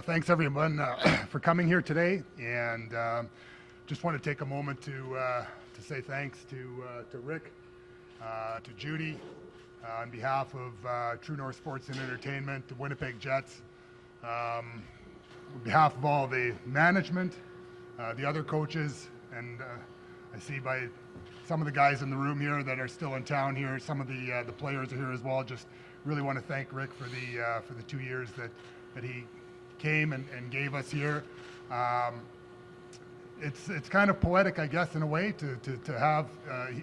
Thanks everyone for coming here today, and just want to take a moment to say thanks to Rick, to Judy, on behalf of True North Sports and Entertainment, the Winnipeg Jets, on behalf of all the management, the other coaches, and I see by some of the guys in the room here that are still in town here, some of the players are here as well. Just really want to thank Rick for the 2 years that he came and gave us here. It's kind of poetic, I guess, in a way, to have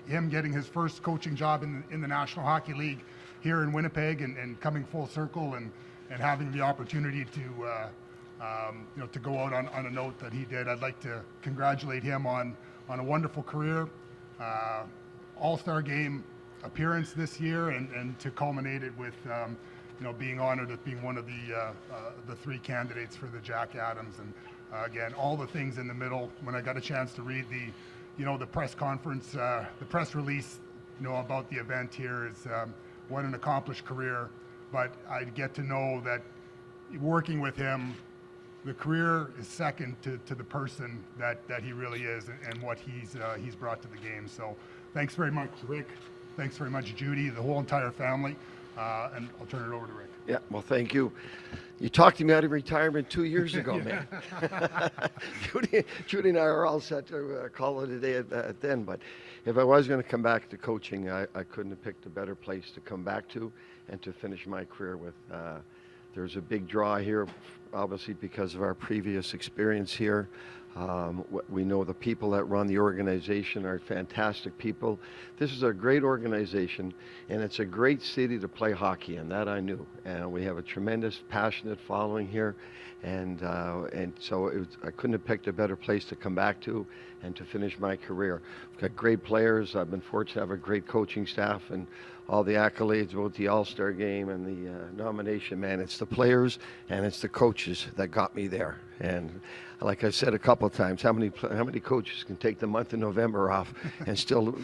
him getting his first coaching job in the National Hockey League here in Winnipeg and coming full circle and having the opportunity to go out on a note that he did. I'd like to congratulate him on a wonderful career, All-Star Game appearance this year, and to culminate it with being honored as being one of the 3 candidates for the Jack Adams. And again, all the things in the middle. When I got a chance to read the press conference, the press release, about the event here, is what an accomplished career. But I get to know that working with him, the career is second to the person that he really is and what he's brought to the game. So thanks very much, Rick. Thanks very much, Judy, the whole entire family. And I'll turn it over to Rick. Yeah, well, thank you. You talked to me out of retirement 2 years ago, man. Judy and I are all set to call it a day at then. But if I was going to come back to coaching, I couldn't have picked a better place to come back to and to finish my career with. There's a big draw here, obviously, because of our previous experience here. We know the people that run the organization are fantastic people. This is a great organization, and it's a great city to play hockey in. That I knew. And we have a tremendous, passionate following here, and so I couldn't have picked a better place to come back to and to finish my career. We've got great players. I've been fortunate to have a great coaching staff, and all the accolades about the All-Star Game and the nomination, man. It's the players and it's the coaches that got me there. And like I said a couple of times, how many coaches can take the month of November off and still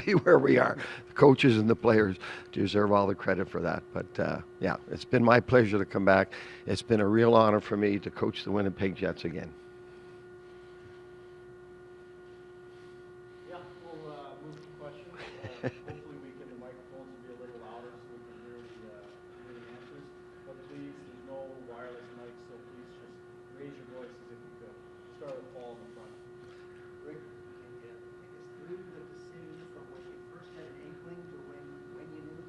be where we are? The coaches and the players deserve all the credit for that. But yeah, it's been my pleasure to come back. It's been a real honor for me to coach the Winnipeg Jets again. Yeah, we'll move to questions. Hopefully the microphones will be a little louder so we can hear the answers. But please, there's no wireless mic, so please just raise your voices if you could. Start with Paul in the front. Rick, can you take us through the decision from when you first had an inkling to when you knew?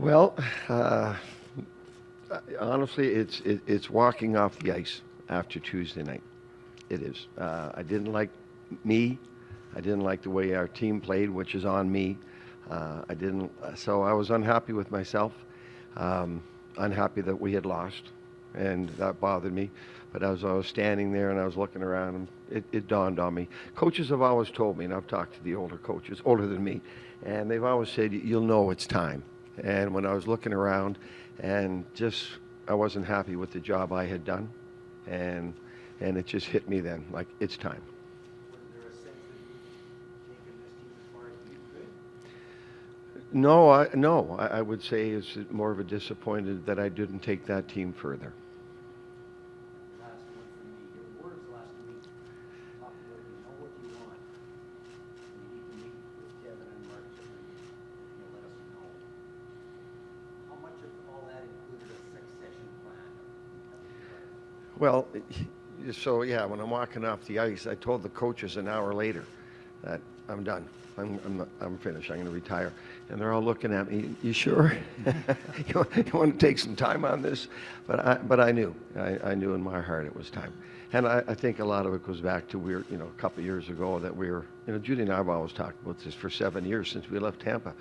Well, honestly, it's walking off the ice after Tuesday night. It is. I didn't like me. I didn't like the way our team played, which is on me. So I was unhappy with myself, unhappy that we had lost, and that bothered me. But as I was standing there and I was looking around, it dawned on me. Coaches have always told me, and I've talked to the older coaches, older than me, and they've always said, you'll know it's time. And when I was looking around, and I wasn't happy with the job I had done, and it just hit me then, like, it's time. Was there a sense that you've taken this team as far as you could? No, I would say it's more of a disappointed that I didn't take that team further. Last one from me. Your words last week talked about you know what you want. You need to meet with Kevin and Mark and you'll let us know. How much of all that included a succession plan? Well, so yeah, when I'm walking off the ice, I told the coaches an hour later that I'm done. I'm finished. I'm going to retire. And they're all looking at me. You sure? you want to take some time on this? But I knew. I knew in my heart it was time. And I think a lot of it goes back to a couple of years ago that Judy and I have always talked about this for 7 years since we left Tampa.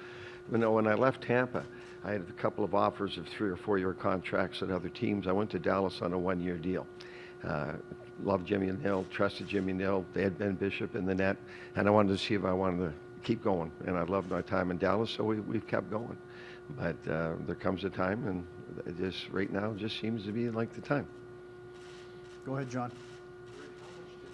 When I left Tampa, I had a couple of offers of 3 or 4 year contracts at other teams. I went to Dallas on a 1-year deal. Loved Jimmy Nill, trusted Jimmy Nill. They had Ben Bishop in the net, and I wanted to see if I wanted to keep going. And I loved my time in Dallas, so we've kept going. But there comes a time, and it just right now just seems to be like the time. Go ahead, John. Rick, how much did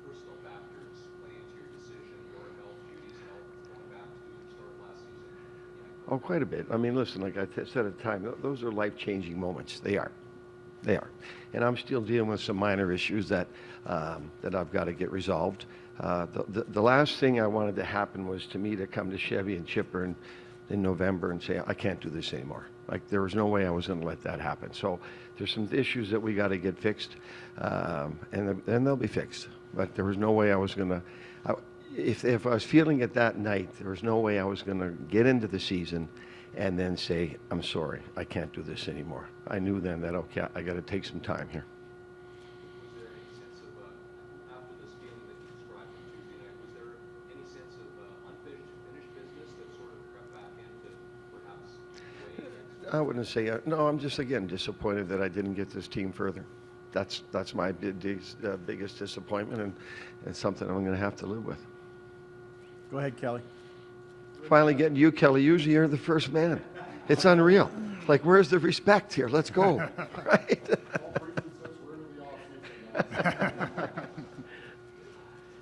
personal factors play into your decision, your health, Judy's health, going back to the start of last season? Oh, quite a bit. I mean, listen, like I said at the time, those are life-changing moments. They are. They are. And I'm still dealing with some minor issues that I've got to get resolved. The last thing I wanted to happen was to me to come to Chevy and Chipper in November and say, I can't do this anymore. Like, there was no way I was going to let that happen. So there's some issues that we got to get fixed, and they'll be fixed. But there was no way I was going to, if I was feeling it that night, there was no way I was going to get into the season and then say, I'm sorry, I can't do this anymore. I knew then that, okay, I got to take some time here. Was there any sense of, after this feeling that you described on Tuesday night, was there any sense of unfinished business that sort of crept back into perhaps way against? I wouldn't say, no, I'm just, again, disappointed that I didn't get this team further. That's my biggest disappointment, and something I'm going to have to live with. Go ahead, Kelly. Finally getting you, Kelly. Usually you're the first man. It's unreal. Like, where's the respect here? Let's go. Right? All preaching says we're into the off-season now.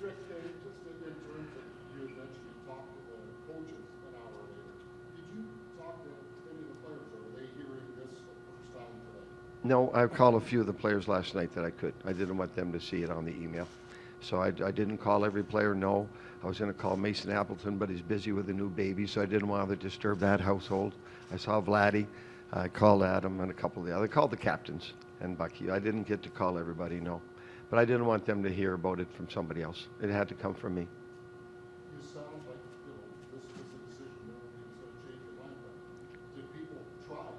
Rick, just in terms of, you had mentioned you talked to the coaches an hour later. Did you talk to any of the players, or were they hearing this for the first time today? No, I called a few of the players last night that I could. I didn't want them to see it on the email. So I didn't call every player, no. I was going to call Mason Appleton, but he's busy with a new baby, so I didn't want to disturb that household. I saw Vladdy. I called Adam and a couple of the other. I called the captains and Bucky. I didn't get to call everybody, no. But I didn't want them to hear about it from somebody else. It had to come from me. You sound like, this was a decision no one was going to change your mind, but did people try to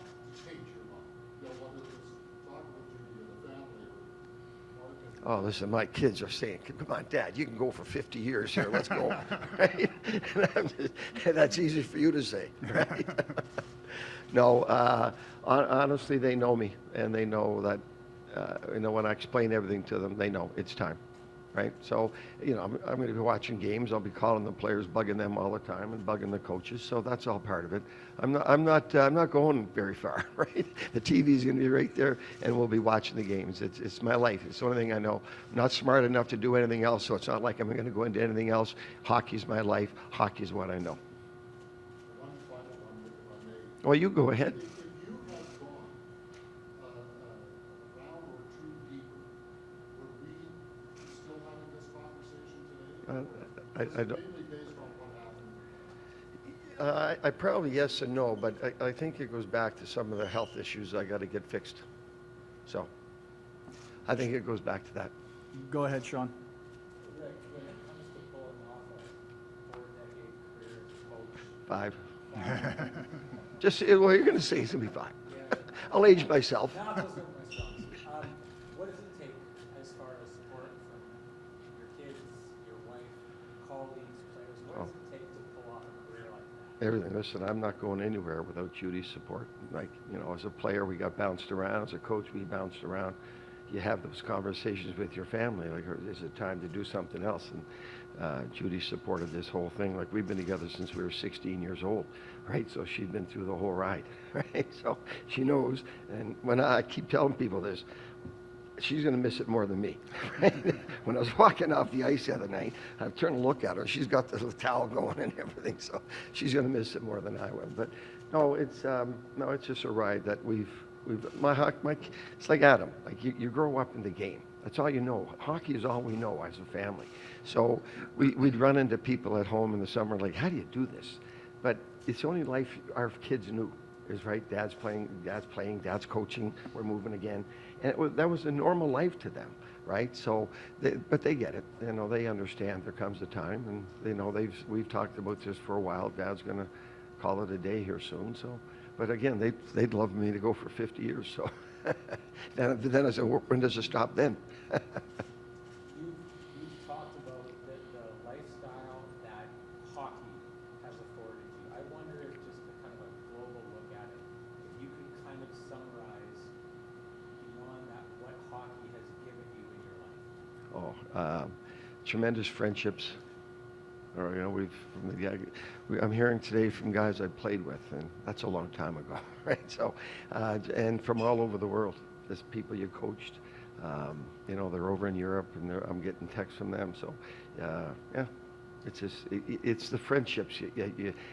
change your mind? Whether it was talking with you or the family or Mark? Oh, listen, my kids are saying, come on, Dad, you can go for 50 years here. Let's go. Right? And that's easy for you to say, right? No, honestly, they know me, and they know that, when I explain everything to them, they know it's time, right? So, I'm going to be watching games. I'll be calling the players, bugging them all the time, and bugging the coaches. So that's all part of it. I'm not going very far, right? The TV's going to be right there, and we'll be watching the games. It's my life. It's the only thing I know. I'm not smart enough to do anything else, so it's not like I'm going to go into anything else. Hockey's my life. Hockey's what I know. One final one, if I may. Well, you go ahead. If you had gone a round or two deeper, would we be still having this conversation today? I don't. Mainly based on what happened. I probably yes and no, but I think it goes back to some of the health issues I got to get fixed. So I think it goes back to that. Go ahead, Sean. Rick, when it comes to pulling off a 4-decade career as a coach, 5. Just well, you're going to say it's going to be 5. I'll age myself. now those are my strong. What does it take as far as support from your kids, your wife, colleagues, players? What does it take to pull off a career like that? Everything. Listen, I'm not going anywhere without Judy's support. Like, as a player, we got bounced around. As a coach, we bounced around. You have those conversations with your family, like, is it time to do something else? And Judy supported this whole thing. Like, we've been together since we were 16 years old, right? So she'd been through the whole ride, right? So she knows. And when I keep telling people this, she's going to miss it more than me, right? When I was walking off the ice the other night, I turned to look at her. She's got the little towel going and everything, so she's going to miss it more than I will. But no, it's just a ride that it's like Adam. Like you grow up in the game. That's all you know. Hockey is all we know as a family. So we'd run into people at home in the summer like, how do you do this? But it's the only life our kids knew. Is right. Dad's playing. Dad's coaching. We're moving again, and that was a normal life to them, right? So, but they get it. They understand. There comes a time, and they know we've talked about this for a while. Dad's going to call it a day here soon. So, but again, they'd love me to go for 50 years. So, then I said, when does it stop then? You've talked about the lifestyle that hockey has afforded you. I wonder if just a kind of a global look at it, if you could kind of summarize beyond that what hockey has given you in your life. Tremendous friendships. I'm hearing today from guys I played with, and that's a long time ago, right? So, and from all over the world, there's people you coached. They're over in Europe, and I'm getting texts from them. So, yeah, It's just, it's the friendships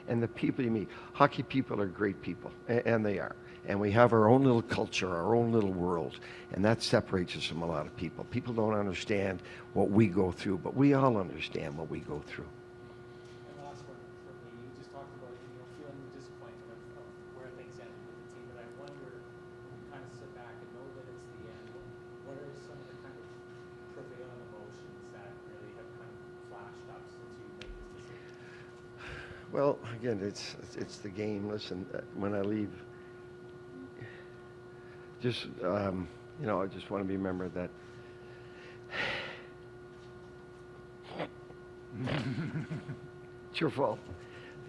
and the people you meet. Hockey people are great people, and they are. And we have our own little culture, our own little world, and that separates us from a lot of people. People don't understand what we go through, but we all understand what we go through. And last one for me, you just talked about, feeling the disappointment of where things ended with the team, but I wonder, when you kind of sit back and know that it's the end, what are some of the kind of prevailing emotions that really have kind of flashed up since you made this decision? Well, again, it's the game. Listen, when I leave, just I just want to be remembered that it's your fault.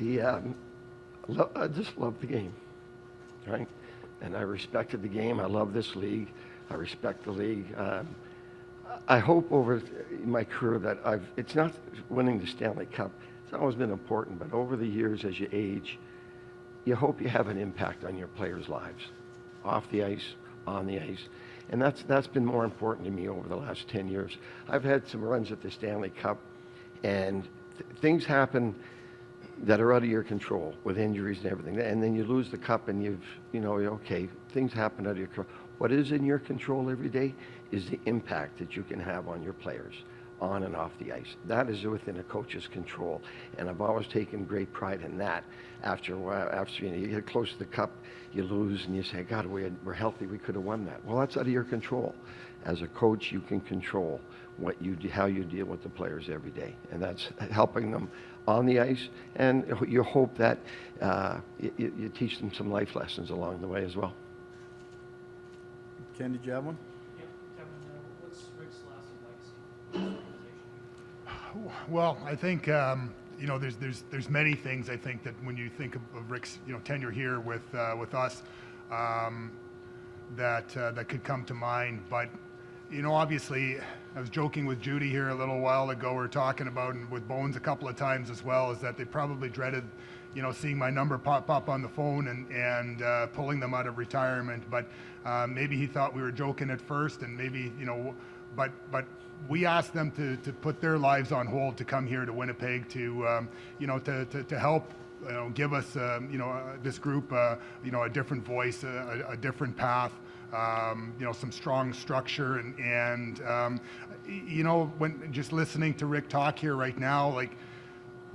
I just love the game, right? And I respected the game. I love this league. I respect the league. I hope over my career that it's not winning the Stanley Cup. It's always been important, but over the years as you age, you hope you have an impact on your players' lives, off the ice, on the ice. And that's been more important to me over the last 10 years. I've had some runs at the Stanley Cup, and things happen that are out of your control with injuries and everything. And then you lose the cup and okay, things happen out of your control. What is in your control every day is the impact that you can have on your players, on and off the ice. That is within a coach's control. And I've always taken great pride in that. After a while, you get close to the cup, you lose and you say, God, we're healthy, we could have won that. Well, that's out of your control. As a coach, you can control how you deal with the players every day. And that's helping them on the ice. And you hope that you teach them some life lessons along the way as well. Ken, did you have one? Yeah, Kevin, what's Rick's lasting legacy? Well, I think there's many things I think that when you think of Rick's tenure here with us that could come to mind. But obviously, I was joking with Judy here a little while ago. We were talking about, and with Bones a couple of times as well, is that they probably dreaded seeing my number pop up on the phone and pulling them out of retirement. But maybe he thought we were joking at first, and maybe but we asked them to put their lives on hold to come here to Winnipeg to help give us this group a different voice, a different path, some strong structure, and when just listening to Rick talk here right now, like,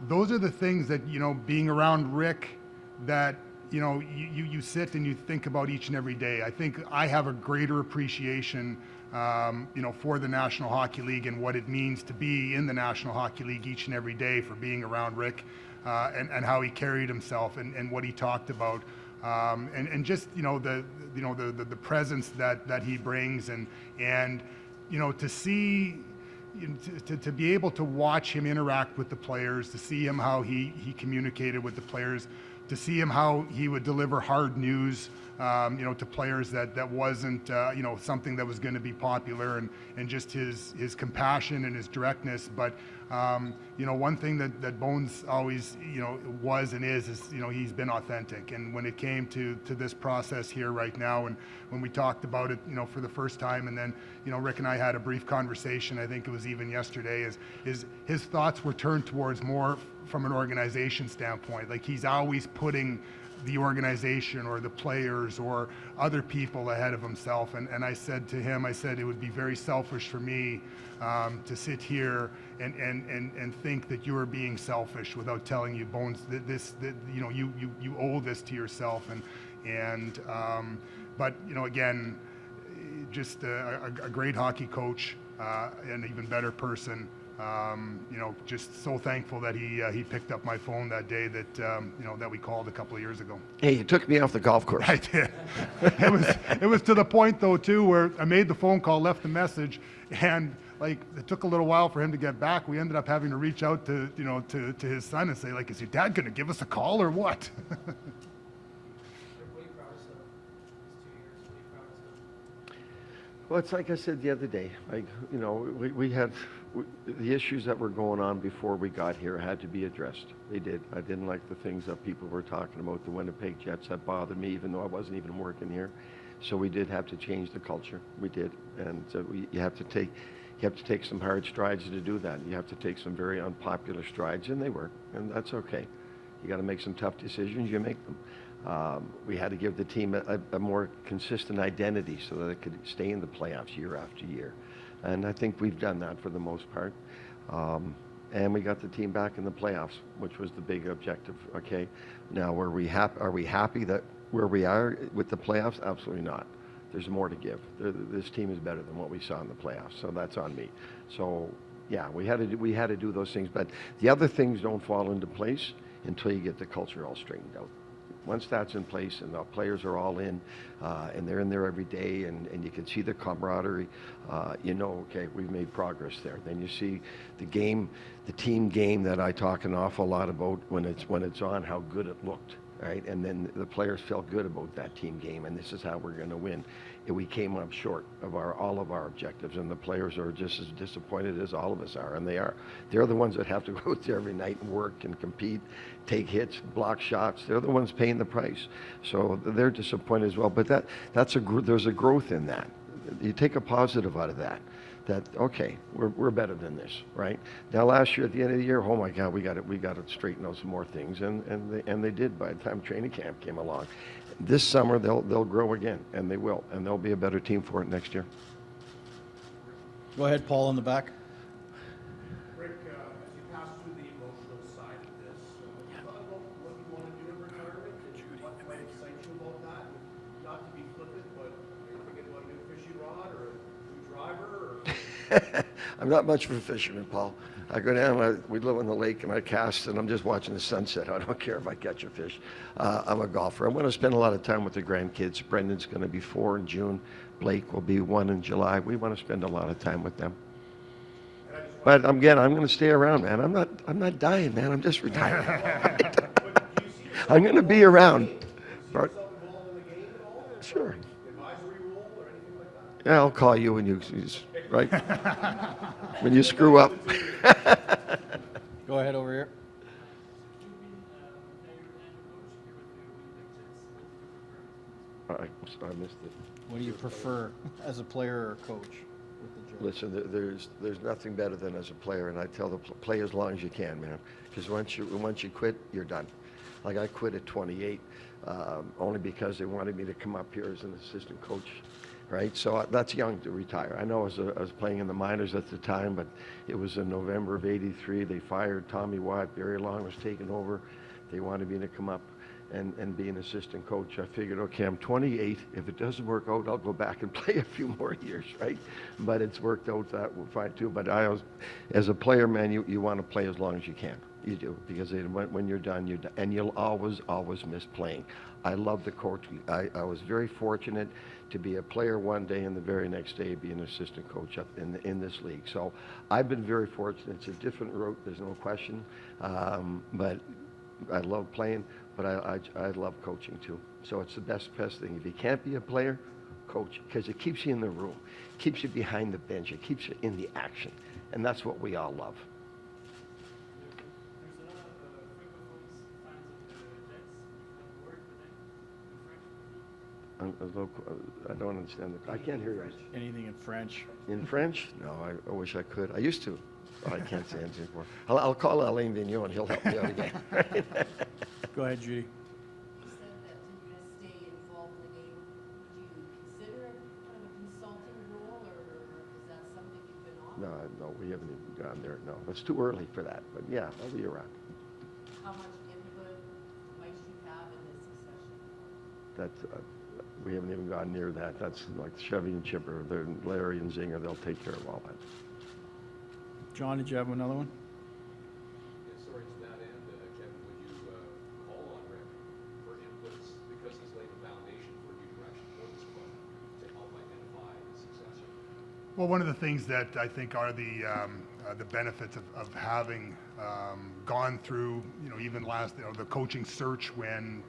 those are the things that being around Rick, that you sit and you think about each and every day. I think I have a greater appreciation for the National Hockey League and what it means to be in the National Hockey League each and every day, for being around Rick and how he carried himself and what he talked about, and just the presence that he brings, and to see, to be able to watch him interact with the players, to see him how he communicated with the players, to see him how he would deliver hard news to players that wasn't something that was going to be popular, and just his compassion and his directness. But one thing that Bones always was and is he's been authentic. And when it came to this process here right now, and when we talked about it for the first time, and then Rick and I had a brief conversation, I think it was even yesterday, is his thoughts were turned towards more from an organization standpoint. Like, he's always putting the organization or the players or other people ahead of himself. And I said to him, it would be very selfish for me to sit here and think that you are being selfish without telling you, Bones, that you owe this to yourself. But again, just a great hockey coach, and an even better person. Just so thankful that he picked up my phone that day that we called a couple of years ago. Hey, you took me off the golf course. I did. It was to the point though too where I made the phone call, left the message, and like, it took a little while for him to get back. We ended up having to reach out to his son and say, like, is your dad going to give us a call or what? What are you proudest of these 2 years? What are you proudest of? Well, it's like I said the other day, like, we had the issues that were going on before we got here had to be addressed. They did. I didn't like the things that people were talking about, the Winnipeg Jets. That bothered me, even though I wasn't even working here. So we did have to change the culture. We did. And so you have to take some hard strides to do that. You have to take some very unpopular strides, and they were, and that's okay. You got to make some tough decisions, you make them. We had to give the team a more consistent identity so that it could stay in the playoffs year after year. And I think we've done that for the most part. And we got the team back in the playoffs, which was the big objective, okay? Now, are we happy that where we are with the playoffs? Absolutely not. There's more to give. This team is better than what we saw in the playoffs, so that's on me. So, yeah, we had to do those things, but the other things don't fall into place until you get the culture all straightened out. Once that's in place and the players are all in, and they're in there every day, and you can see the camaraderie, you know, okay, we've made progress there. Then you see the game, the team game that I talk an awful lot about when it's on, how good it looked. Right, and then the players felt good about that team game, and this is how we're going to win. And we came up short of all of our objectives, and the players are just as disappointed as all of us are, and they are. They're the ones that have to go out there every night and work and compete, take hits, block shots. They're the ones paying the price, so they're disappointed as well. But there's a growth in that. You take a positive out of that. That okay, we're better than this, right? Now last year at the end of the year, oh my God, we got to straighten out some more things, and they did by the time training camp came along. This summer they'll grow again, and they will, and they'll be a better team for it next year. Go ahead, Paul, in the back. Rick, as you pass through the emotional side of this, have you thought about what you want to do in retirement and what might excite you about that? Not to be flippant, but are you thinking about a new fishing rod or a new driver? Or I'm not much of a fisherman, Paul. I go down, we live on the lake, and I cast, and I'm just watching the sunset. I don't care if I catch a fish. I'm a golfer. I'm going to spend a lot of time with the grandkids. Brendan's going to be 4 in June. Blake will be 1 in July. We want to spend a lot of time with them. But again, I'm going to stay around, man. I'm not dying, man. I'm just retired. I'm going to be around. But, sure. Yeah, I'll call you when you, right? When you screw up. Go ahead over here. I missed it. What do you prefer as a player or coach with the job? Listen, there's nothing better than as a player, and I tell the play as long as you can, man. Because once you quit, you're done. Like I quit at 28, only because they wanted me to come up here as an assistant coach. Right, so that's young to retire. I know I was playing in the minors at the time, but it was in November of '83. They fired Tommy Watt. Barry Long was taking over. They wanted me to come up and be an assistant coach. I figured, okay, I'm 28. If it doesn't work out, I'll go back and play a few more years, right? But it's worked out that fine too. But as a player, man, you want to play as long as you can. You do, because when you're done, you're done. And you'll always miss playing. I love the coaching. I was very fortunate to be a player one day and the very next day be an assistant coach up in this league. So I've been very fortunate. It's a different route, there's no question. But I love playing, but I love coaching too. So it's the best thing. If you can't be a player, coach, because it keeps you in the room, keeps you behind the bench, it keeps you in the action. And that's what we all love. I don't understand. I can't hear you. Anything in French? In French? No, I wish I could. I used to. I can't say anything more. I'll call Alain Vigneault and he'll help me out again. Go ahead, Judy. You said that you're going to stay involved in the game. Would you consider kind of a consulting role, or is that something you've been on? No, we haven't even gone there. No, it's too early for that. But yeah, I'll be around. How much input might you have in this succession? That's, we haven't even gone near that. That's like Chevy and Chipper, Larry and Zinger. They'll take care of all that. John, did you have another one? Yeah, sorry, to that end, Kevin, would you call on Rick for inputs, because he's laid the foundation for new direction for this club to help identify the successor? Well, one of the things that I think are the benefits of having gone through, even the coaching search when,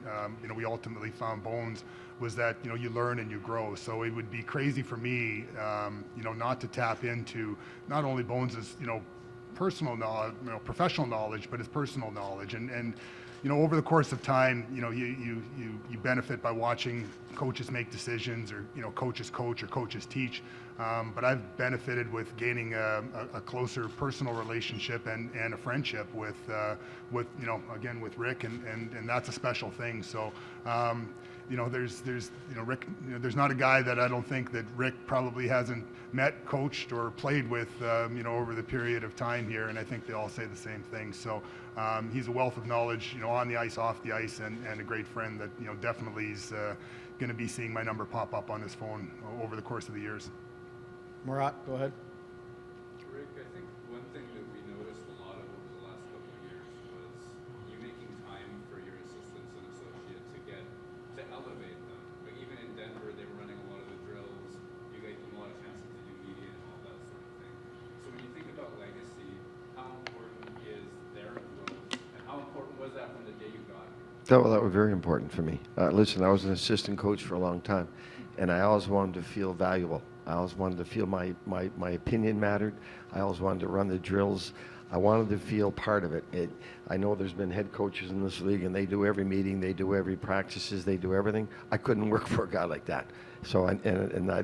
we ultimately found Bones, was that, you learn and you grow. So it would be crazy for me, not to tap into not only Bones's, personal knowledge, professional knowledge, but his personal knowledge. And over the course of time, you benefit by watching coaches make decisions, or coaches coach or coaches teach. But I've benefited with gaining a closer personal relationship and a friendship with again with Rick, and that's a special thing. So there's Rick. There's not a guy that I don't think that Rick probably hasn't met, coached, or played with over the period of time here, and I think they all say the same thing. So he's a wealth of knowledge, on the ice, off the ice, and a great friend that definitely is going to be seeing my number pop up on his phone over the course of the years. Murat, go ahead. Rick, I think one thing that we noticed a lot of over the last couple of years was you making time for your assistants and associates to elevate them. Like even in Denver, they were running a lot of the drills. You gave them a lot of chances to do media and all that sort of thing. So when you think about legacy, how important is their growth, and how important was that from the day you got here? Well, that was very important for me. Listen, I was an assistant coach for a long time, and I always wanted to feel valuable. I always wanted to feel my opinion mattered. I always wanted to run the drills. I wanted to feel part of it. I know there's been head coaches in this league, and they do every meeting, they do every practices, they do everything. I couldn't work for a guy like that. So,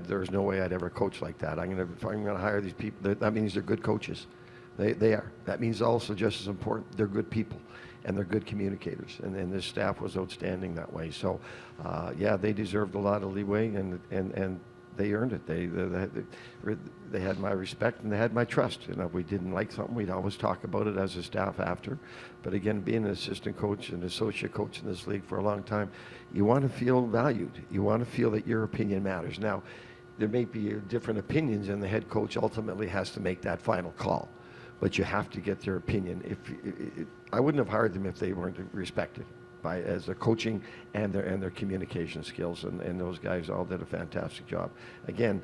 there's no way I'd ever coach like that. If I'm gonna hire these people, that means they're good coaches. They are. That means also, just as important, they're good people, and they're good communicators. And this staff was outstanding that way. So, yeah, they deserved a lot of leeway, and they earned it. They had my respect, and they had my trust. And if we didn't like something, we'd always talk about it as a staff after. But again, being an assistant coach and associate coach in this league for a long time, you want to feel valued. You want to feel that your opinion matters. Now, there may be different opinions, and the head coach ultimately has to make that final call. But you have to get their opinion. I wouldn't have hired them if they weren't respected as a coaching and their communication skills, and those guys all did a fantastic job. Again,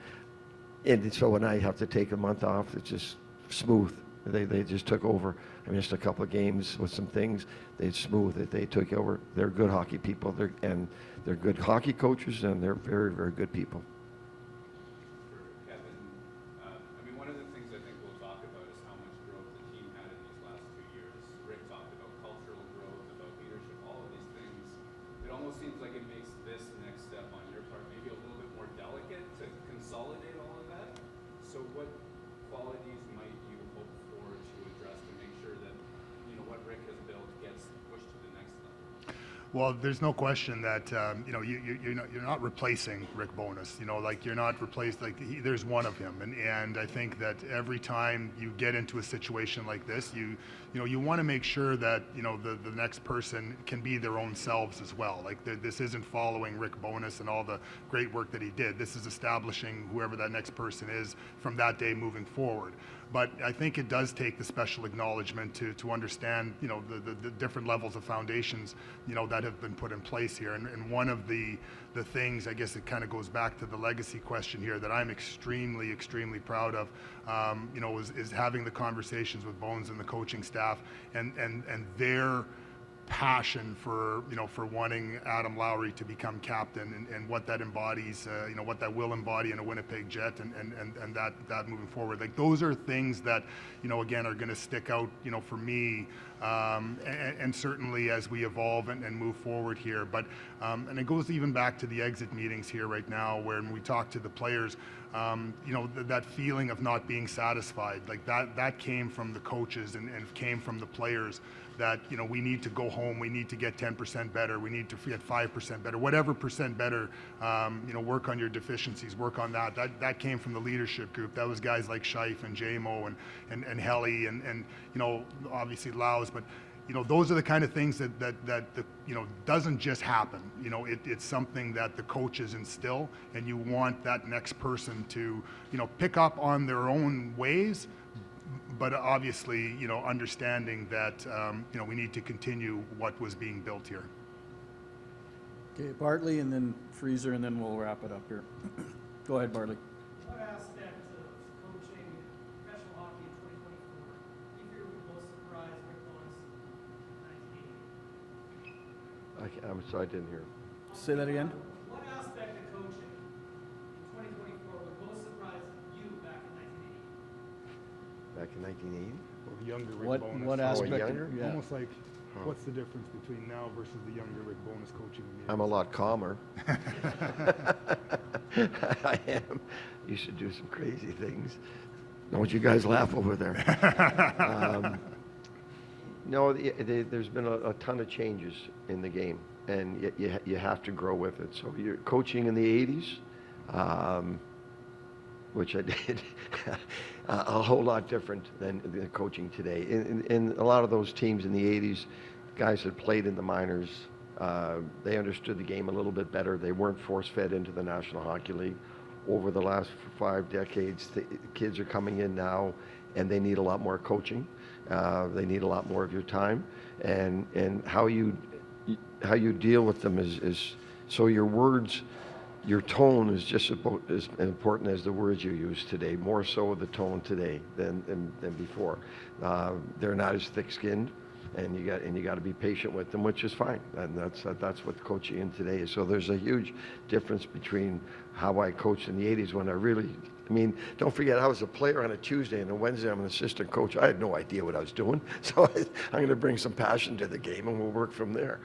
and so when I have to take a month off, it's just smooth. They just took over. I missed a couple of games with some things. They smooth it. They took over. They're good hockey people. They're good hockey coaches, and they're very, very good people. For Kevin, I mean, one of the things I think we'll talk about is how much growth the team had in these last 2 years. Rick talked about cultural growth, about leadership, all of these things. It almost seems like it makes this next step on your part maybe a little bit more delicate to consolidate all of that. So what qualities might you hope for to address to make sure that, what Rick has built gets pushed to the next level? Well, there's no question that you're not replacing Rick Bowness. You're not replaced. There's one of him, and I think that every time you get into a situation like this, you want to make sure that the next person can be their own selves as well. This isn't following Rick Bowness and all the great work that he did. This is establishing whoever that next person is from that day moving forward. But I think it does take the special acknowledgement to understand, the different levels of foundations, that have been put in place here. And one of the things, I guess it kind of goes back to the legacy question here, that I'm extremely, extremely proud of, is having the conversations with Bones and the coaching staff, and their passion for wanting Adam Lowry to become captain, and what that embodies, what that will embody in a Winnipeg Jet, and that moving forward. Those are things that again are going to stick out for me, and certainly as we evolve and move forward here. But and it goes even back to the exit meetings here right now, when we talk to the players, that feeling of not being satisfied, that came from the coaches and came from the players, that we need to go home, we need to get 10% better, we need to get 5% better, whatever percent better, work on your deficiencies, work on that came from the leadership group. That was guys like Scheif and JMO and Helly and obviously Laus, but those are the kind of things that doesn't just happen. It's something that the coaches instill, and you want that next person to pick up on their own ways, but obviously, understanding that, we need to continue what was being built here. Okay, Bartley, and then Freezer, and then we'll wrap it up here. Go ahead, Bartley. What aspect of coaching professional hockey in 2024 do you feel the most surprised Rick Bowness in 1980? I'm sorry, I didn't hear. Say that again. What aspect of coaching in 2024 would most surprise you back in 1980? Back in 1980? Younger Rick What Bowness. what aspect? younger? Yeah. Almost like What's the difference between now versus the younger Rick Bowness coaching? In the I'm a lot calmer. I am. Used to do some crazy things. Don't you guys laugh over there. No, there's been a ton of changes in the game, and you have to grow with it. So you're coaching in the 80s, which I did, a whole lot different than the coaching today. In a lot of those teams in the 80s, guys had played in the minors. They understood the game a little bit better. They weren't force-fed into the National Hockey League. Over the last 5 decades, the kids are coming in now, and they need a lot more coaching. They need a lot more of your time, and how you deal with them is so your words, your tone is just about as important as the words you use today. More so the tone today than before. They're not as thick-skinned, and you got to be patient with them, which is fine. And that's what coaching in today is. So there's a huge difference between how I coached in the 80s when I mean, don't forget, I was a player on a Tuesday, and on Wednesday I'm an assistant coach. I had no idea what I was doing, so I'm going to bring some passion to the game, and we'll work from there.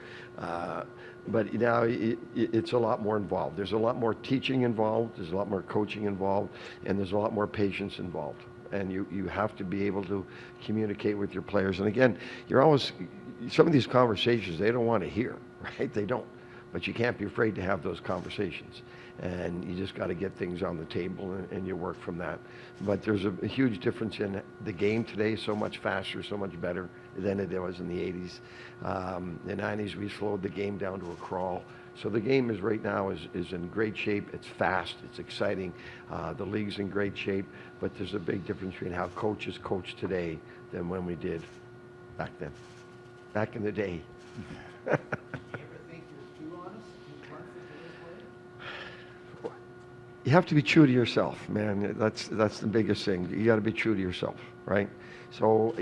But now it's a lot more involved. There's a lot more teaching involved, there's a lot more coaching involved, and there's a lot more patience involved. And you have to be able to communicate with your players. And again, some of these conversations they don't want to hear, right? They don't. But you can't be afraid to have those conversations. And you just got to get things on the table, and you work from that. But there's a huge difference in the game today, so much faster, so much better than it was in the 80s. The 90s, we slowed the game down to a crawl. So the game is right now is in great shape. It's fast, it's exciting. The league's in great shape, but there's a big difference between how coaches coach today than when we did back then, back in the day. Do you ever think you're too honest? Too blunt for today's way? You have to be true to yourself, man. That's the biggest thing. You got to be true to yourself, right? So,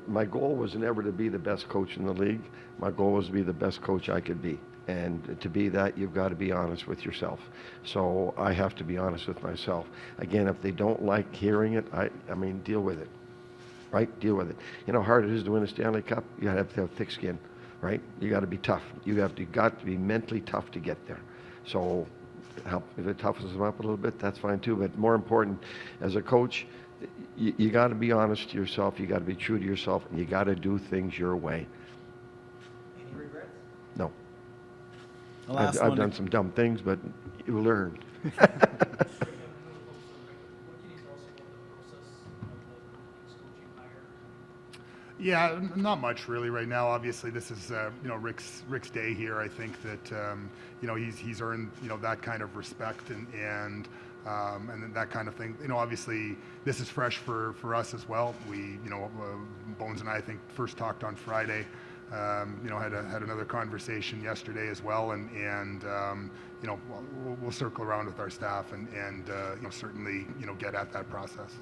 my goal was never to be the best coach in the league. My goal was to be the best coach I could be. And to be that, you've got to be honest with yourself. So I have to be honest with myself. Again, if they don't like hearing it, I mean, deal with it, right? Deal with it. You know how hard it is to win a Stanley Cup? You got to have thick skin, right? You got to be tough. You got to be mentally tough to get there. So if it toughens them up a little bit, that's fine too. But more important, as a coach, you got to be honest to yourself. You got to be true to yourself, and you got to do things your way. Any regrets? No. The last I've one- done some dumb things, but you learn. What can you tell us about the process of the coaching hire? Yeah, not much really right now. Obviously, this is Rick's day here. I think that he's earned that kind of respect and that kind of thing. Obviously, this is fresh for us as well. We Bones and I think first talked on Friday. Had another conversation yesterday as well, and we'll circle around with our staff and certainly get at that process.